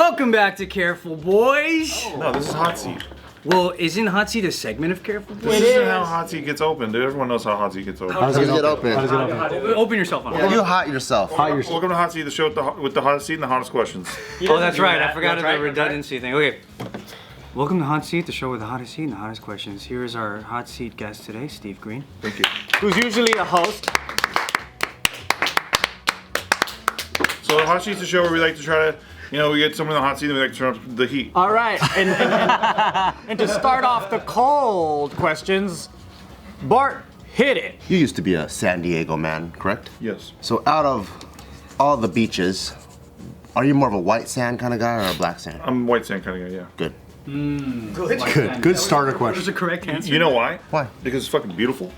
Welcome back to Careful Boys. Oh. No, this is Hot Seat. Well, isn't Hot Seat a segment of Careful Boys? This isn't how Hot Seat gets open, dude. Everyone knows how Hot Seat gets open. How does it get open? Open yourself on it. You hot yourself. Welcome to Hot Seat, the show with the hottest seat and the hottest questions. Oh, that's right. I forgot about the redundancy thing. Okay. Welcome to Hot Seat, the show with the hottest seat and the hottest questions. Here is our Hot Seat guest today, Steve Greene. Thank you. Who's usually a host. So the Hot Seat's a show where we like to try to, we get someone in the hot seat and we like to turn up the heat. All right, and to start off the cold questions, Bart, hit it. You used to be a San Diego man, correct? Yes. So out of all the beaches, are you more of a white sand kind of guy or a black sand? I'm a white sand kind of guy, yeah. Good. Good starter That was question. a correct answer. You know why? Why? Because it's fucking beautiful.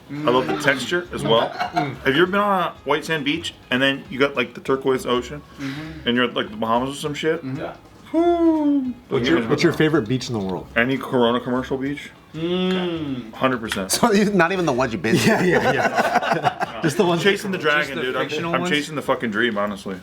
I love the texture as well. Have you ever been on a white sand beach and then you got like the turquoise ocean and you're at like the Bahamas or some shit? What's your favorite beach in the world? Any Corona commercial beach? 100%. So not even the ones you've been to? Yeah. Just the I'm ones. chasing the dragon, the dude. fictional I'm ones? chasing the fucking dream, honestly.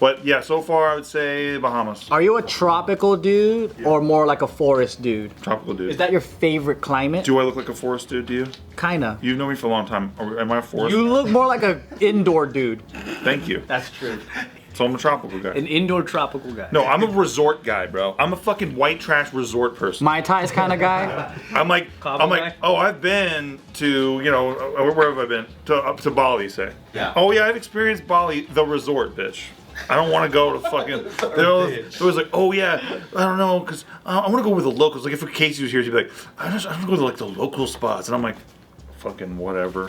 But yeah, so far I would say Bahamas. Are you a tropical dude or more like a forest dude? Tropical dude. Is that your favorite climate? Do I look like a forest dude to you? Kinda. You've known me for a long time. Am I a forest? You look more like an indoor dude. Thank you. That's true. So I'm a tropical guy. An indoor tropical guy. No, I'm a resort guy, bro. I'm a fucking white trash resort person. Mai Tais kind of guy. I'm like, guy? oh, I've been to, where have I been? Up to Bali, say. Yeah. Oh yeah, I've experienced Bali, the resort, bitch. I don't want to go to fucking. It was like, oh yeah, I don't know, cause I want to go with the locals. Like if Casey was here, she'd be like, I don't go to like the local spots, and I'm like, fucking whatever.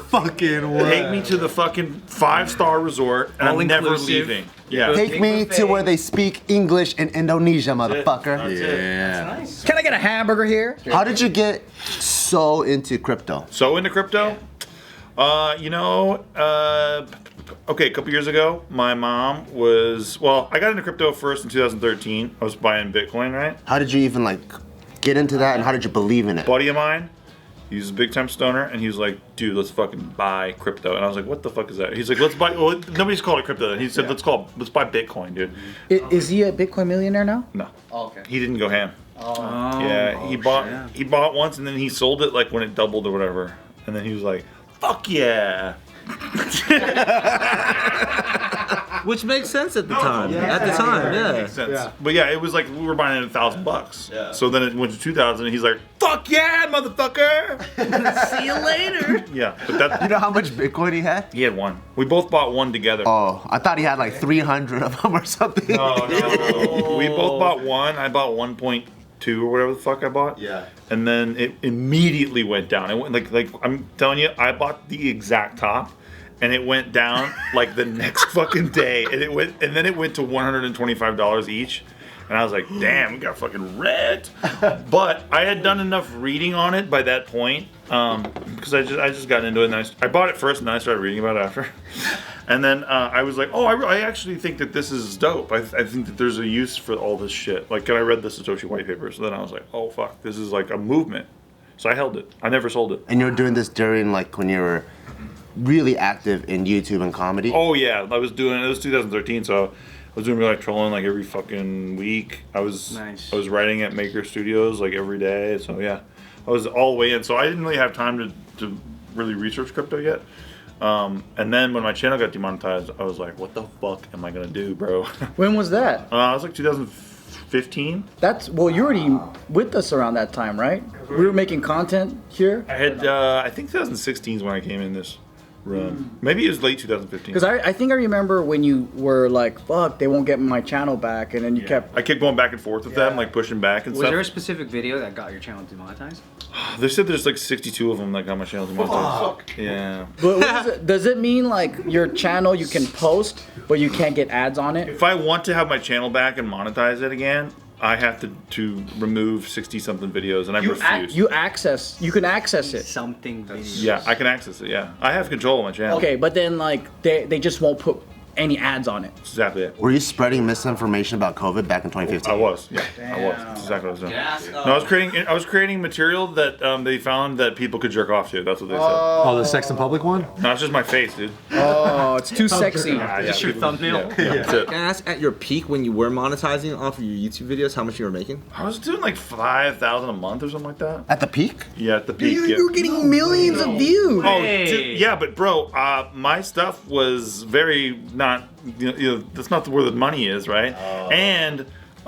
Fucking what? Take me to the fucking 5-star resort, and I'm never All-inclusive. leaving. Yeah. Take me to where they speak English in Indonesia, motherfucker. That's it. Can I get a hamburger here? How did you get so into crypto? So into crypto, okay, a couple years ago, my mom I got into crypto first in 2013. I was buying Bitcoin, right? How did you even get into that and how did you believe in it? Buddy of mine, he was a big time stoner, and he was like, dude, let's fucking buy crypto. And I was like, what the fuck is that? He's like, let's buy, well, nobody's called it crypto. And he said, let's buy Bitcoin, dude. Is he a Bitcoin millionaire now? No. Oh, okay. He didn't go ham. Oh, Yeah, he bought once, and then he sold it like when it doubled or whatever. And then he was like, fuck yeah. Which makes sense at the time. At the time, yeah. Makes sense. But yeah, it was like we were buying it $1,000. Yeah. So then it went to 2,000, and he's like, "Fuck yeah, motherfucker!" See you later. Yeah, but that You know how much Bitcoin he had? he had one. We both bought one together. Oh, I thought he had 300 of them or something. No. We both bought one. I bought 1.2 or whatever the fuck I bought. Yeah. And then it immediately went down. It went like I'm telling you, I bought the exact top. And it went down like the next fucking day, and then it went to $125 each, and I was like, "Damn, we got fucking wrecked." But I had done enough reading on it by that point, because I just got into it, and I bought it first, and then I started reading about it after, and then I was like, "Oh, I actually think that this is dope. I think that there's a use for all this shit." Like, and I read the Satoshi white paper, so then I was like, "Oh fuck, this is like a movement." So I held it. I never sold it. And you were doing this during when you were really active in YouTube and comedy? Oh yeah, it was 2013, so I was doing like trolling like every fucking week. I was writing at Maker Studios like every day, so yeah, I was all the way in. So I didn't really have time to really research crypto yet. And then when my channel got demonetized, I was like, what the fuck am I gonna do, bro? When was that? It was like 2015. You were already with us around that time, right? We were making content here. I had I think 2016 is when I came in this room. Maybe it was late 2015. Because I think I remember when you were like, fuck, they won't get my channel back, and then you kept... I kept going back and forth with them, like pushing back and Was stuff. there a specific video that got your channel demonetized? They said there's like 62 of them that got my channel demonetized. Yeah. But what is it? Does it mean your channel you can post, but you can't get ads on it? If I want to have my channel back and monetize it again, I have to remove 60-something videos, and I refuse. You can access it. Something video. Yeah, I can access it, yeah. I have control of my channel. Okay, but then they just won't put any ads on it. That's exactly it. Were you spreading misinformation about COVID back in 2015? I was, yeah, I was. That's exactly what I was doing. No, I was creating material that they found that people could jerk off to. That's what they said. Oh, the sex in public one? No, it's just my face, dude. Oh, it's too sexy. Just your thumbnail. Yeah, that's it. Can I ask, at your peak when you were monetizing off of your YouTube videos, how much you were making? I was doing like 5,000 a month or something like that. At the peak? Yeah, at the peak. You yeah. were getting millions of views. Oh, Hey. dude, yeah, but bro, my stuff was very not. You know, that's not where the money is, right? And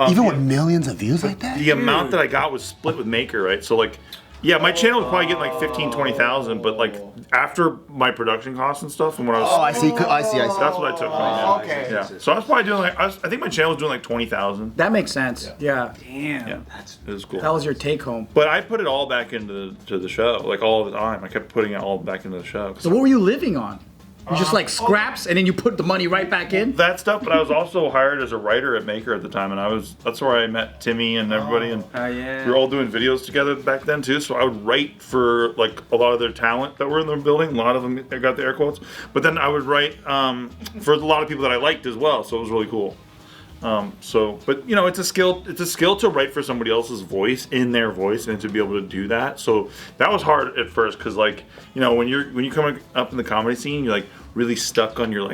Even with millions of views like that? the amount that I got was split with Maker, right? So like, yeah, my channel was probably getting like 15, 20,000, but like after my production costs and stuff, and when I was, Oh, I see. I see. that's what I took. okay. Yeah. So I was probably doing like, I think my channel was doing like 20,000. That makes sense. Yeah. Damn. Yeah, it was cool. That was your take home. But I put it all back into the show, like all the time. I kept putting it all back into the show. So what were you living on? You just like scraps and then you put the money right back in? That stuff, but I was also hired as a writer at Maker at the time, and that's where I met Timmy and everybody, and Yeah. we were all doing videos together back then too. So I would write for like a lot of their talent that were in the building. A lot of them got the air quotes, but then I would write for a lot of people that I liked as well. So it was really cool. But you know, it's a skill. It's a skill to write for somebody else's voice in their voice, and to be able to do that. So that was hard at first, because like, you know, when you come up in the comedy scene, you're like really stuck on your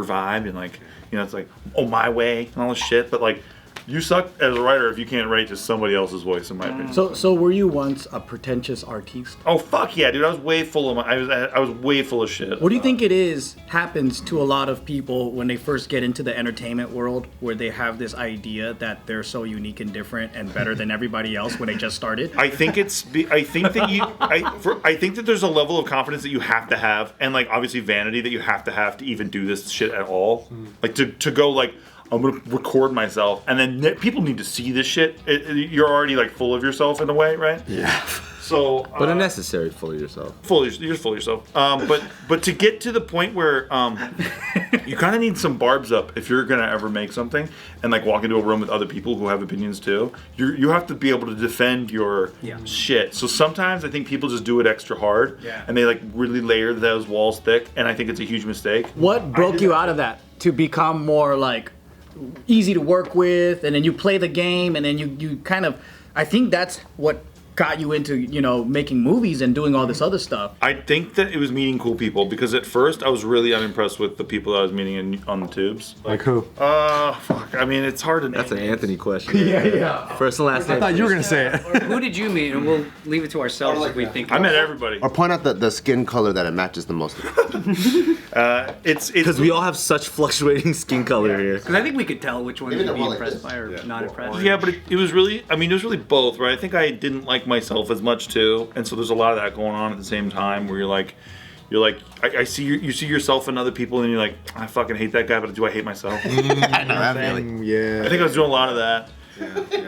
vibe, and like, you know, it's like, oh, my way and all this shit. But like, you suck as a writer if you can't write just somebody else's voice, in my opinion. So were you once a pretentious artiste? Oh fuck yeah, dude! I was way full of I was way full of shit. What do you think happens to a lot of people when they first get into the entertainment world, where they have this idea that they're so unique and different and better than everybody else when they just started? I think that there's a level of confidence that you have to have, and like obviously vanity that you have to even do this shit at all. Like to go like, I'm gonna record myself, and then people need to see this shit. You're already like full of yourself in a way, right? Yeah. So, But unnecessary for yourself. you're full of yourself. But to get to the point where you kind of need some barbs up if you're gonna ever make something, and like walk into a room with other people who have opinions too. You have to be able to defend your shit. So sometimes I think people just do it extra hard, and they like really layer those walls thick, and I think it's a huge mistake. What broke you out of that to become more like easy to work with, and then you play the game, and then you kind of, I think that's what got you into, you know, making movies and doing all this other stuff? I think that it was meeting cool people, because at first I was really unimpressed with the people that I was meeting on the tubes. Like who? Fuck. I mean, it's hard to name. That's an names. Anthony question. Yeah. First and last name. I thought you were gonna say it. Who did you meet? And we'll leave it to ourselves if we think. I met everybody. Or point out the skin color that it matches the most. It's Because we all have such fluctuating skin color here. Because I think we could tell which ones Even we'd the be one like impressed this. by or not impressed. Yeah, but it was really, I mean, it was really both, right? I think I didn't like myself as much too, and so there's a lot of that going on at the same time, where you're like, I see you see yourself in other people, and you're like, I fucking hate that guy, but do I hate myself? I know that feeling. Yeah. I think I was doing a lot of that.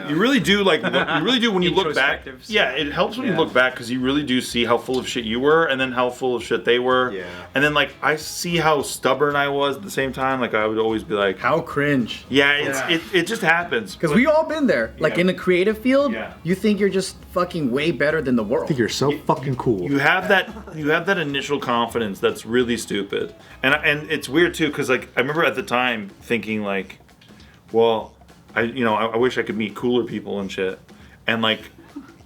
You really do, like, you really do when you look back. Introspective stuff. Yeah, it helps when you look back, because you really do see how full of shit you were, and then how full of shit they were. Yeah. And then, like, I see how stubborn I was at the same time. Like, I would always be like, How cringe. it just happens. Because we all been there. Like in the creative field, Yeah. you think you're just fucking way better than the world. I think you're so fucking cool. You have that initial confidence that's really stupid, and it's weird too, because like I remember at the time thinking like, well, I wish I could meet cooler people and shit, and like,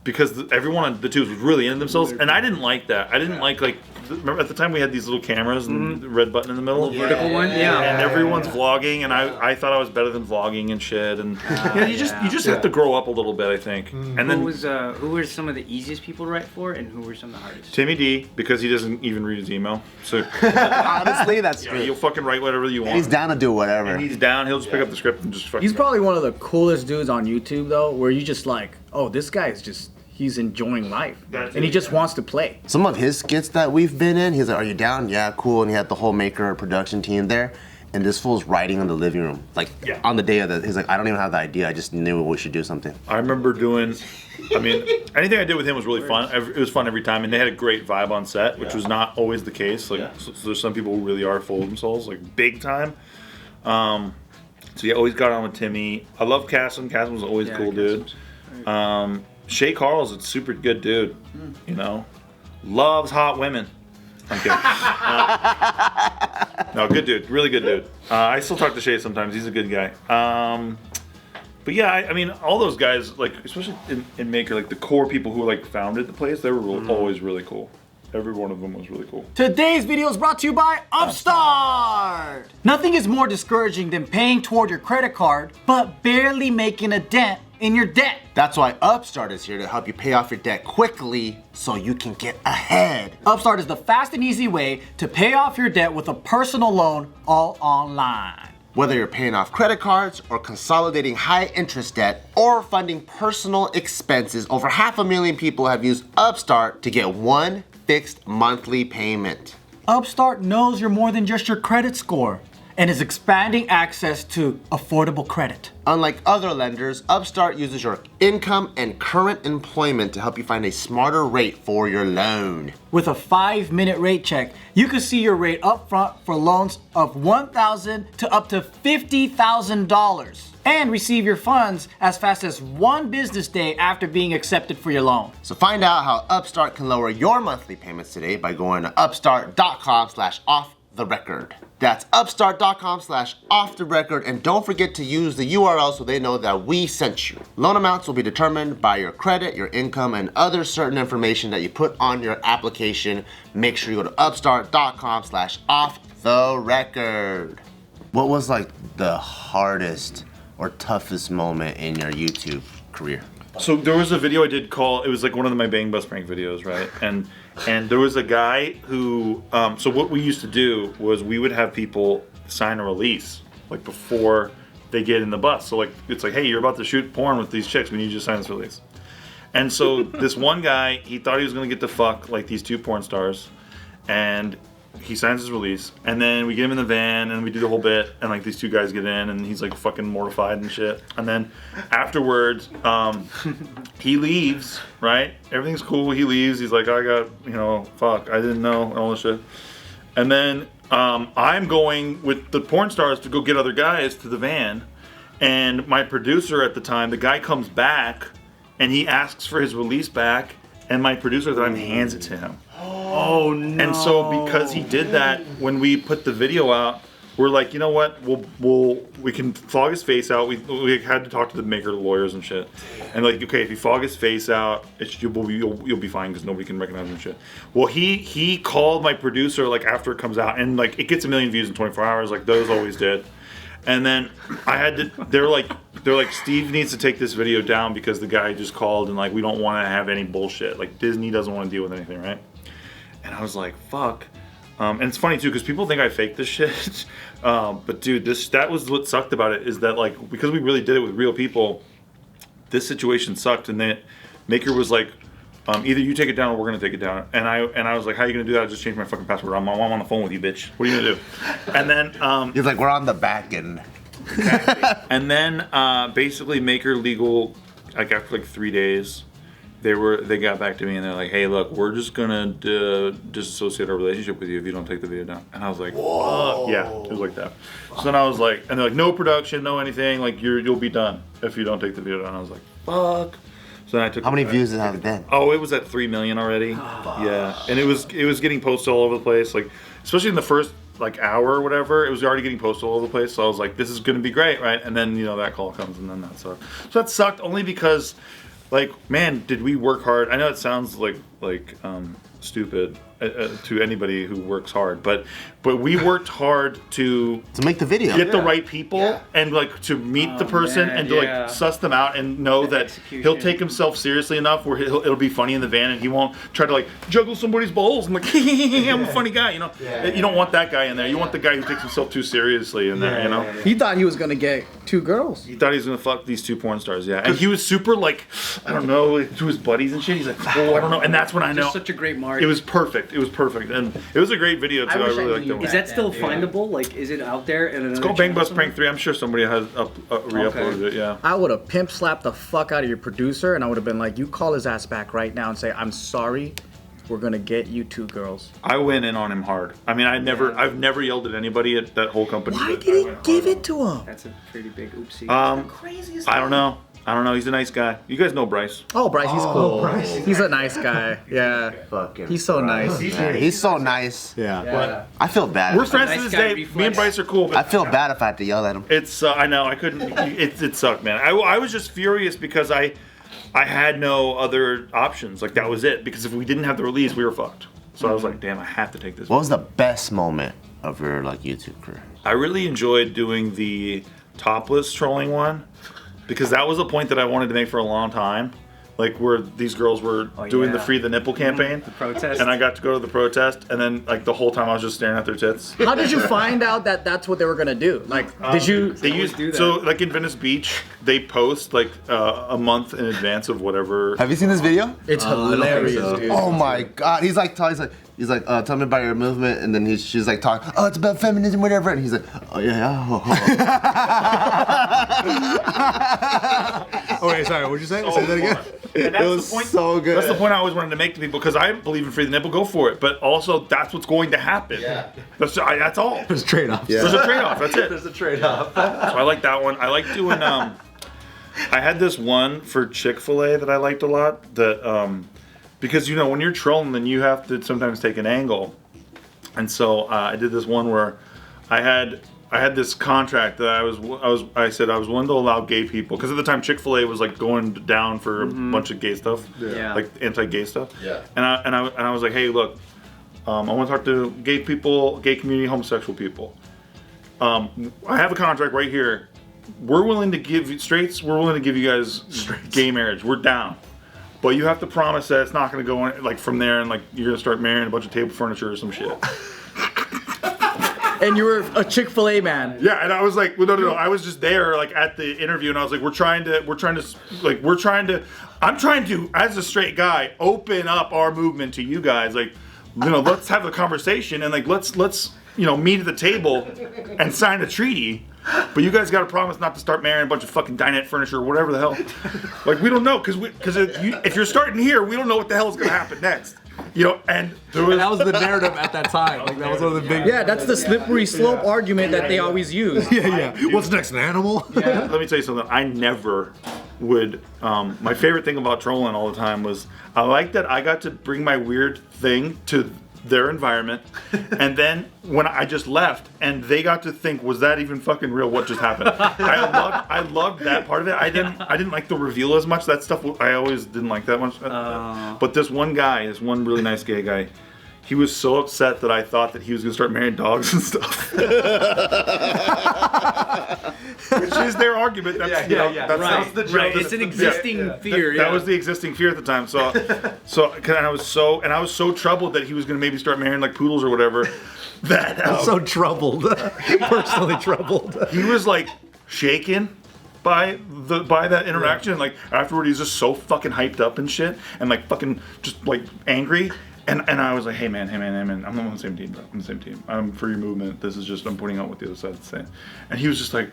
because everyone on the tubes was really into themselves, and I didn't like that. I didn't like remember at the time we had these little cameras and the red button in the middle, Vertical one, and everyone's vlogging, and I thought I was better than vlogging and shit, and you just have to grow up a little bit, I think. And then Who were some of the easiest people to write for, and who were some of the hardest? Timmy D, because he doesn't even read his email, so Honestly, that's true. you'll fucking write whatever you want. He's down to do whatever. And he's down. He'll just pick up the script and just fucking. He's probably one of the coolest dudes on YouTube though, where you just like, oh, this guy is just, he's enjoying life. That's And he it, just wants to play. Some of his skits that we've been in, he's like, "Are you down? Yeah, cool." And he had the whole Maker production team there. And this fool's writing in the living room, like on the day of the. He's like, "I don't even have the idea. I just knew we should do something." I remember doing. I mean, anything I did with him was really fun. It was fun every time, and they had a great vibe on set, which was not always the case. Like, so there's some people who really are full of themselves, like big time. So you always got on with Timmy. I love Cassim. Cassim was always a cool dude. Shay Carl's a super good dude. You know, loves hot women. I'm kidding. No, good dude, really good dude. I still talk to Shay sometimes. He's a good guy. But yeah, I mean, all those guys, like especially in Maker, like the core people who like founded the place, they were always really cool. Every one of them was really cool. Today's video is brought to you by Upstart! Nothing is more discouraging than paying toward your credit card, but barely making a dent in your debt. That's why Upstart is here to help you pay off your debt quickly so you can get ahead. Upstart is the fast and easy way to pay off your debt with a personal loan all online. Whether you're paying off credit cards or consolidating high interest debt or funding personal expenses, over 500,000 people have used Upstart to get one fixed monthly payment. Upstart knows you're more than just your credit score and is expanding access to affordable credit. Unlike other lenders, Upstart uses your income and current employment to help you find a smarter rate for your loan. With a 5-minute rate check, you can see your rate up front for loans of $1,000 to up to $50,000 and receive your funds as fast as 1 business day after being accepted for your loan. So find out how Upstart can lower your monthly payments today by going to upstart.com/offtherecord. That's upstart.com/offtherecord, and don't forget to use the URL so they know that we sent you. Loan amounts will be determined by your credit, your income, and other certain information that you put on your application. Make sure you go to upstart.com/offtherecord. What was like the hardest or toughest moment in your YouTube career? So there was a video I did it was like one of my Bang Bus prank videos, right? And there was a guy who, so what we used to do was we would have people sign a release, like before they get in the bus. So like, it's like, hey, you're about to shoot porn with these chicks, we need you to sign this release. And so this one guy, he thought he was gonna get to fuck like these 2 porn stars, and he signs his release, and then we get him in the van and we do the whole bit, and like these 2 guys get in and he's like fucking mortified and shit. And then afterwards, he leaves, right? Everything's cool, he leaves, he's like, I got, fuck, I didn't know, and all this shit. And then I'm going with the porn stars to go get other guys to the van, and my producer at the time, the guy comes back and he asks for his release back, and my producer at the time hands it to him. Oh no! And so because he did that, when we put the video out, we're like, you know what? We can fog his face out. We had to talk to the Maker lawyers and shit, and like, okay, if you fog his face out, you'll be fine because nobody can recognize him and shit. Well, he called my producer like after it comes out, and like it gets 1 million views in 24 hours, like those always did. And then I had to. They're like, Steve needs to take this video down because the guy just called, and like we don't want to have any bullshit. Like Disney doesn't want to deal with anything, right? And I was like, fuck. And it's funny too, because people think I faked this shit. But dude, that was what sucked about it, is that like, because we really did it with real people, this situation sucked. And then Maker was like, either you take it down or we're gonna take it down. And I was like, how are you gonna do that? I just changed my fucking password. I'm on the phone with you, bitch. What are you gonna do? And then He's like, we're on the back end. and then basically Maker Legal, like after like 3 days, they got back to me and they're like, hey, look, we're just gonna disassociate our relationship with you if you don't take the video down. And I was like, whoa. Yeah, it was like that. So then I was like, and they're like, no production, no anything, like you'll be done if you don't take the video down. I was like, fuck. So then I took. How many views did it have then? Oh, it was at 3 million already. Yeah, and it was getting posted all over the place, like especially in the first like hour or whatever, it was already getting posted all over the place. So I was like, this is gonna be great, right? And then that call comes, and then that sucked. So that sucked only because, like, man, did we work hard? I know it sounds like stupid to anybody who works hard, but we worked hard to make the video, get the right people, and like to meet the person, and to like suss them out and know that he'll take himself seriously enough where it'll be funny in the van, and he won't try to like juggle somebody's balls and like I'm a funny guy, you don't want that guy in there. You want the guy who takes himself too seriously in there, He thought he was gonna get 2 girls. He thought he was gonna fuck these 2 porn stars, and he was super like, I don't know, like, to his buddies and shit. He's like, oh, I don't know, and that's when I know. Such a great mark. It was perfect. It was perfect, and it was a great video too. I really liked it. Is that still findable? Like, is it out there? It's called Bang Bus Prank 3. I'm sure somebody has re-uploaded it. Yeah. I would have pimp slapped the fuck out of your producer, and I would have been like, you call his ass back right now and say, I'm sorry, we're gonna get you 2 girls. I went in on him hard. I mean, I've never yelled at anybody at that whole company. Why did he give it to him? That's a pretty big oopsie. Craziest. I don't know. I don't know. He's a nice guy. You guys know Bryce. Oh, Bryce, he's cool. Bryce. He's a nice guy. Yeah. Fucking He's so nice. man, he's so nice. Yeah. I feel bad. We're friends nice to this guy day. reflex. Me and Bryce are cool, I but feel bad if I had to yell at him. it's. I know. I couldn't. It sucked, man. I was just furious because I had no other options. Like that was it. Because if we didn't have the release, we were fucked. So I was like, damn, I have to take this. What was the best moment of your like YouTube career? I really enjoyed doing the topless trolling one because that was a point that I wanted to make for a long time. Like where these girls were doing the Free the Nipple campaign. The protest. And I got to go to the protest, and then like the whole time I was just staring at their tits. How did you find out that that's what they were gonna do? Like, did you? They used do that. so like in Venice Beach, they post like a month in advance of whatever. Have you seen this video? It's hilarious, dude. Oh my god, he's like, tell me about your movement, and then she's like talking, oh, it's about feminism, whatever, and he's like, oh yeah. Oh wait, sorry. What'd you say? Say that again. And that's It was the point, so good. That's the point I always wanted to make to people because I believe in Free the Nipple. Go for it, but also that's what's going to happen. Yeah. That's all. There's trade-offs. Yeah. There's a trade-off. That's it. There's a trade-off. So I like that one. I like doing. I had this one for Chick-fil-A that I liked a lot. That because you know when you're trolling, then you have to sometimes take an angle, and so I did this one where I had this contract that I said I was willing to allow gay people because at the time Chick-fil-A was like going down for a bunch of gay stuff, Yeah. like anti-gay stuff. Yeah. And I was like, hey, look, I want to talk to gay people, gay community, homosexual people. I have a contract right here. We're willing to give you straights. We're willing to give you guys gay marriage. We're down, but you have to promise that it's not going to go in, like from there and like you're going to start marrying a bunch of table furniture or some shit. And you were a Chick-fil-A man. Yeah, and I was like, well, no. I was just there, like at the interview, and I was like, I'm trying to, as a straight guy, open up our movement to you guys. Like, you know, let's have a conversation and like let's meet at the table and sign a treaty. But you guys got to promise not to start marrying a bunch of fucking dinette furniture or whatever the hell. Like we don't know because if you're starting here, we don't know what the hell is going to happen next. You know, and there was, That was the narrative at that time. Like that was one of the big. Yeah, that's the slippery slope argument that they always use. Yeah. What's next? An animal? Let me tell you something. I never would. My favorite thing about trolling all the time was I like that I got to bring my weird thing to their environment, and then when I just left, and they got to think, was that even fucking real? What just happened? I loved that part of it. I didn't like the reveal as much. That stuff I always didn't like that much. But this one really nice gay guy. He was so upset that I thought that he was gonna start marrying dogs and stuff. Which is their argument. That's the joke. Right. It's an existing fear. That was the existing fear at the time. So I was so troubled that he was gonna maybe start marrying like poodles or whatever. That I'm so troubled. Personally troubled. he was like shaken by that interaction. Like afterward, he's just so fucking hyped up and shit, and like fucking just like angry. And I was like, hey man, I'm on the same team, bro. I'm on the same team. I'm for your movement. This is just I'm pointing out what the other side is saying. And he was just like,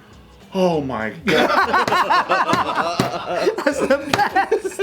oh my god. That's the best.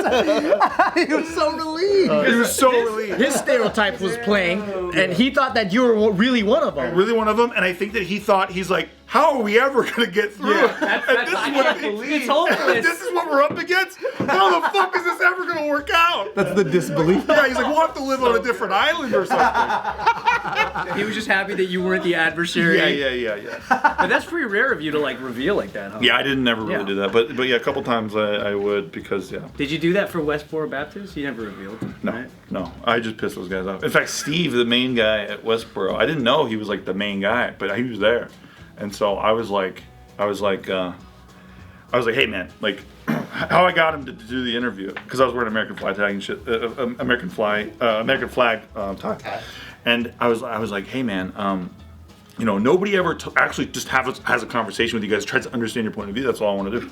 He was so relieved. He was so relieved. His stereotype was playing, and he thought that you were really one of them. Really one of them, and I think that he thought he's like, how are we ever gonna get through it? It's hopeless. This is what we're up against? How the fuck is this ever gonna work out? That's the disbelief. Yeah, he's like, we'll have to live on a different island or something. He was just happy that you weren't the adversary. Yeah. But that's pretty rare of you to like reveal like that, huh? Yeah, I didn't never really Yeah. do that, but yeah, a couple times I would because yeah. Did you do that for Westboro Baptist? You never revealed. Right? No, I just pissed those guys off. In fact, Steve, the main guy at Westboro, I didn't know he was like the main guy, but he was there, and so I was like, hey man, like, how I got him to do the interview because I was wearing American flag tag and shit, American flag tie, and I was like, hey man, you know, nobody ever actually just has a conversation with you guys, tries to understand your point of view. That's all I want to do.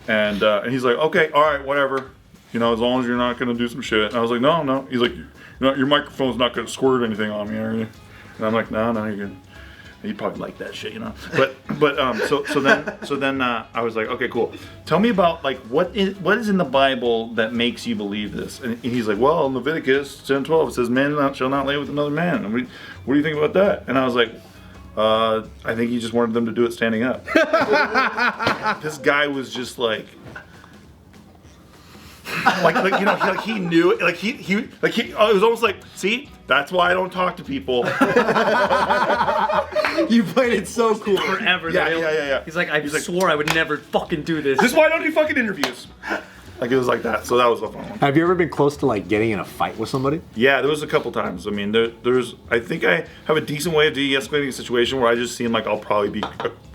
And he's like, okay, all right, whatever. You know, as long as you're not gonna do some shit. And I was like, no. He's like, your microphone's not gonna squirt anything on me, are you? And I'm like, no, you're good. And he probably liked that shit, you know. But so then I was like, okay, cool. Tell me about like what is in the Bible that makes you believe this? And he's like, well, in Leviticus 10:12 it says, man shall not lay with another man. And what do you think about that? And I was like, I think he just wanted them to do it standing up. This guy was just like like you know, he knew it. Like he it was almost like, see, that's why I don't talk to people. You played it so cool. Forever. Yeah. He's like, I swore I would never fucking do this. This is why I don't do fucking interviews. Like it was like that. So that was a fun one. Have you ever been close to like getting in a fight with somebody? Yeah, there was a couple times. I mean, there's. I think I have a decent way of de-escalating a situation where I just seem like I'll probably be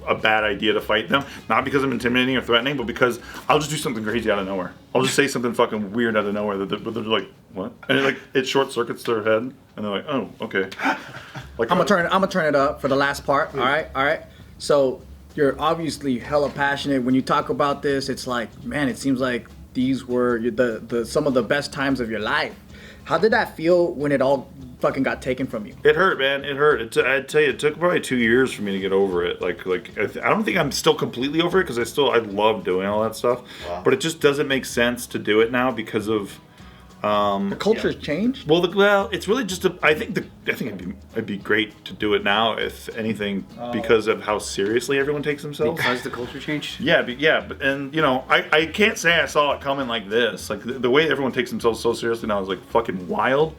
a bad idea to fight them. Not because I'm intimidating or threatening, but because I'll just do something crazy out of nowhere. I'll just say something fucking weird out of nowhere that they're like, what? And it short circuits their head, and they're like, oh, okay. Like I'm gonna turn it up for the last part. All right. So you're obviously hella passionate when you talk about this. It's like, man, it seems like these were the some of the best times of your life. How did that feel when it all fucking got taken from you? It hurt, man. It hurt. I'd tell you, it took probably 2 years for me to get over it. Like I don't think I'm still completely over it because I love doing all that stuff. Wow. But it just doesn't make sense to do it now because of the culture's changed. Well, it's really just I think it'd be great to do it now, if anything, because of how seriously everyone takes themselves. Because the culture changed. Yeah, but and you know, I can't say I saw it coming like this. Like the way everyone takes themselves so seriously now is like fucking wild.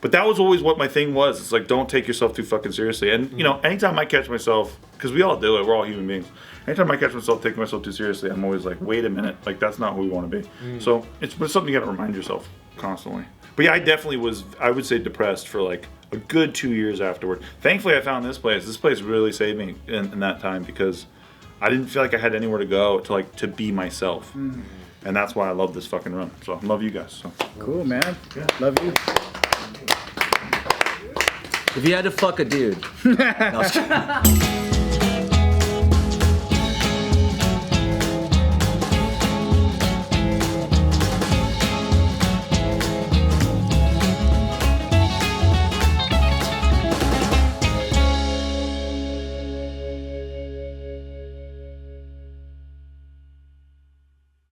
But that was always what my thing was. It's like, don't take yourself too fucking seriously. And you know, anytime I catch myself, because we all do it, we're all human beings. Anytime I catch myself taking myself too seriously, I'm always like, wait a minute, like that's not who we want to be. So it's something you got to remind yourself constantly. But yeah, I definitely was, I would say, depressed for like a good 2 years afterward. Thankfully, I found this place. This place really saved me in that time because I didn't feel like I had anywhere to go to be myself. And that's why I love this fucking room. So I love you guys. So. Cool, man. Yeah. Love you. If you had to fuck a dude. No,